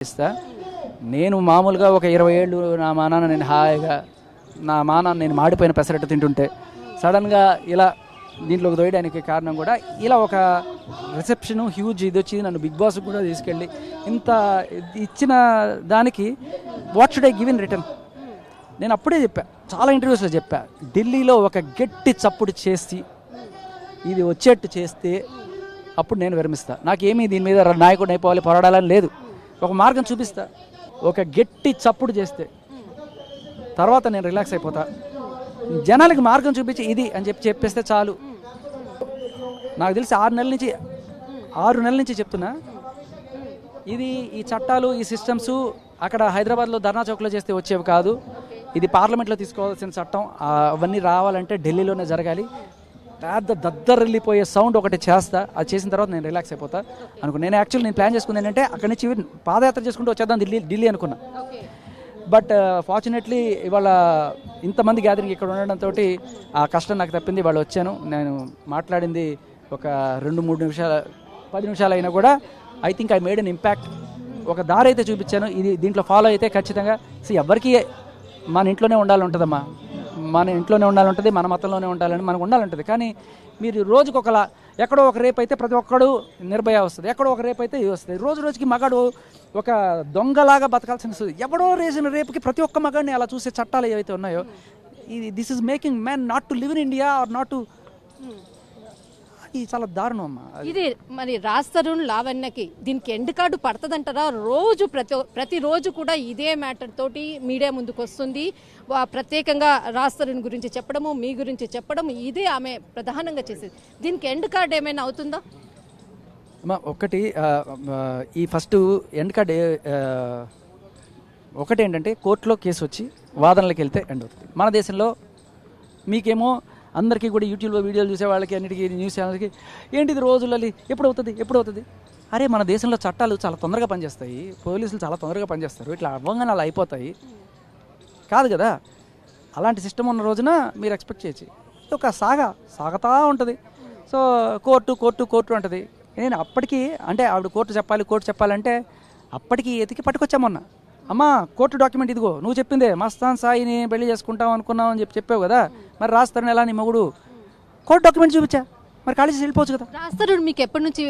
ఇస్తా. నేను మామూలుగా ఒక 20 ఏళ్ళు నా మానాన్న నేను హాయిగా నా మానాన్న నేను మాడిపోయిన పెసరట్టు తింటుంటే సడన్గా ఇలా దీంట్లోకి దొయ్యడానికి కారణం కూడా ఇలా ఒక రిసెప్షను హ్యూజ్ ఇది వచ్చి నన్ను బిగ్ బాస్ కూడా తీసుకెళ్ళి ఇంత ఇచ్చిన దానికి what should I give in return. నేను అప్పుడే చెప్పా, చాలా ఇంటర్వ్యూస్లో చెప్పా, ఢిల్లీలో ఒక గట్టి చప్పుడు చేసి ఇది వచ్చేట్టు చేస్తే అప్పుడు నేను విరమిస్తా. నాకేమీ దీని మీద నాయకుడు అయిపోవాలి పోరాడాలని లేదు, ఒక మార్గం చూపిస్తా. ఒక గట్టి చప్పుడు చేస్తే తర్వాత నేను రిలాక్స్ అయిపోతా. జనాలకి మార్గం చూపించి ఇది అని చెప్పేస్తే చాలు. నాకు తెలిసి 6 నెలల నుంచి చెప్తున్నా, ఇది ఈ చట్టాలు ఈ సిస్టమ్స్ అక్కడ హైదరాబాద్లో ధర్నా చౌక్లో చేస్తే వచ్చేవి కాదు, ఇది పార్లమెంట్లో తీసుకోవాల్సిన చట్టం. అవన్నీ రావాలంటే ఢిల్లీలోనే జరగాలి. పెద్ద దద్దరిల్లిపోయే సౌండ్ ఒకటి చేస్తా, అది చేసిన తర్వాత నేను రిలాక్స్ అయిపోతా నేను యాక్చువల్లీ నేను ప్లాన్ చేసుకుంది ఏంటంటే అక్కడి నుంచి పాదయాత్ర చేసుకుంటూ వచ్చేద్దాం ఢిల్లీ అనుకున్నా. బట్ ఫార్చునేట్లీ ఇవాళ ఇంతమంది గ్యాదరింగ్ ఇక్కడ ఉండడంతో ఆ కష్టం నాకు తప్పింది. వాళ్ళు వచ్చాను, నేను మాట్లాడింది ఒక 2-3 నిమిషాలు 10 నిమిషాలు అయినా కూడా I think I made an impact. ఒక దారి అయితే చూపించాను, ఇది దీంట్లో ఫాలో అయితే ఖచ్చితంగా ఎవరికి మన ఇంట్లోనే ఉండాలంటుందమ్మా, మన ఇంట్లోనే ఉండాలంటుంది, మన మతంలోనే ఉండాలని మనకు ఉండాలంటుంది. కానీ మీరు రోజుకొకలా ఎక్కడో ఒక రేపు అయితే ప్రతి ఒక్కడు నిర్భయ వస్తుంది, ఎక్కడో ఒక రేపు అయితే ఇది వస్తుంది. రోజుకి మగాడు ఒక దొంగలాగా బతకాల్సిన వస్తుంది. ఎవడో రేసిన రేపుకి ప్రతి ఒక్క మగాడిని అలా చూసే చట్టాలు ఏవైతే ఉన్నాయో, this is making man not to live in India or not to, ఇది చాలా దారుణం అమ్మా. ఇది మరి రాజ్ తరుణ్ లావణ్యకి దీనికి ఎండ్ కార్డు పడుతుందంటారా? ప్రతిరోజు కూడా ఇదే మ్యాటర్ తోటి మీడియా ముందుకు వస్తుంది, ప్రత్యేకంగా రాజ్ తరుణ్ గురించి చెప్పడము, మీ గురించి చెప్పడం, ఇదే ఆమె ప్రధానంగా చేసేది. దీనికి ఎండ్ కార్డ్ ఏమైనా అవుతుందా? అమ్మా ఒకటి ఈ ఫస్ట్ ఎండ్ కార్డ్ ఒకటి ఏంటంటే కోర్టులో కేసు వచ్చి వాదనలకు వెళ్తే ఎండ్ అవుతుంది. మన దేశంలో మీకేమో అందరికీ కూడా యూట్యూబ్లో వీడియోలు చూసే వాళ్ళకి అన్నిటికీ న్యూస్ ఛానల్కి ఏంటిది రోజులలో ఎప్పుడు అవుతుంది. అరే మన దేశంలో చట్టాలు చాలా తొందరగా పనిచేస్తాయి, పోలీసులు చాలా తొందరగా పనిచేస్తారు, ఇట్లా అవ్వంగానే అలా అయిపోతాయి కాదు కదా. అలాంటి సిస్టమ్ ఉన్న రోజున మీరు ఎక్స్పెక్ట్ చేయొచ్చు. ఒక సాగతా ఉంటుంది. సో కోర్టు అంటుంది. నేను అప్పటికి అంటే ఆవిడ కోర్టు చెప్పాలంటే అప్పటికి ఎతికి పట్టుకొచ్చామన్నా, అమ్మా కోర్టు డాక్యుమెంట్ ఇదిగో, నువ్వు చెప్పిందే మస్తాన్ సాయిని పెళ్లి చేసుకుంటావు అనుకున్నావు అని చెప్పావు కదా, మరి రాజ్ తరుణ్ ఎలా నీ మొగుడు, కోర్టు డాక్యుమెంట్ చూపించా, మరి కాలేజీ వెళ్ళిపోవచ్చు కదా. రాజ్ తరుణ్ మీకు ఎప్పటి నుంచి